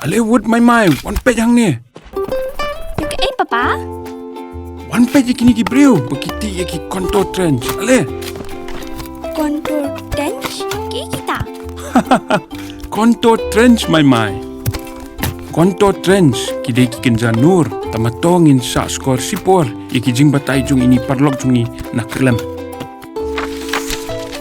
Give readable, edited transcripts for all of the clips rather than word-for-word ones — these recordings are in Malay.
Ale wood mai wan pe yang ni. Yung papa? Wan pe kini ki breu, bekiti ki konto trench. Ale. Kontor trench? Kita? Konto trench mai. Konto trench kide ki kenja nur tamatongin sa skor sipor ki jing batai jung ini parlok jung ni nakrlem.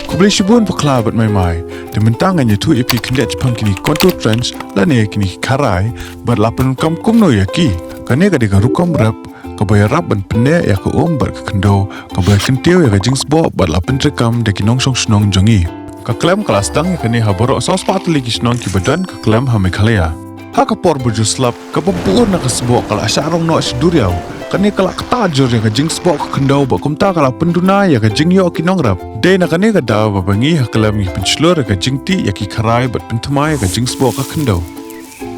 Kublai shibun paklabat mai. Dementangan tu ipi kendet Jepang kini konto trench lane kini karai berlapan kam kumno yaki. Kane kadika rukom rap kabaya rap ban pene ya ko ber kendo kabaya kenteu ya jingsbo berlapan rekam deki nongsong snong jongi. Kaklem kelas tang kane haboro sos patli ki snong ki badan kaklem ha Meghalaya. Hakapor berjuslap kapapur na kasbo kala asyarong no asiduriaw. Kani kala katajur ya jingsbo kendo ba kumta kala penduna ya jingyo kinongrap. Day na kani kada babangi hakalam ki penslur ya jingti ya ki karai bat pentamai ya jingsbo kendo.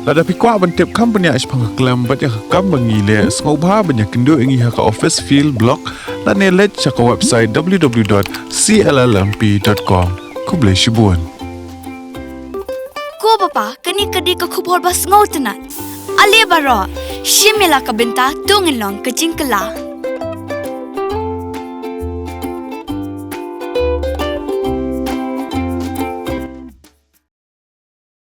Lada pikwa bantip company aish pangaklam bat ya kam bangi le ngobha banya kendo ingi ha ka office field block la ne let cha ka website www.cllmp.com. Kublai shibun. Ko papa, kani kadi ka khubor bas ngau tanan. Ale baro, shimela ka benta tungin long ka jingkala.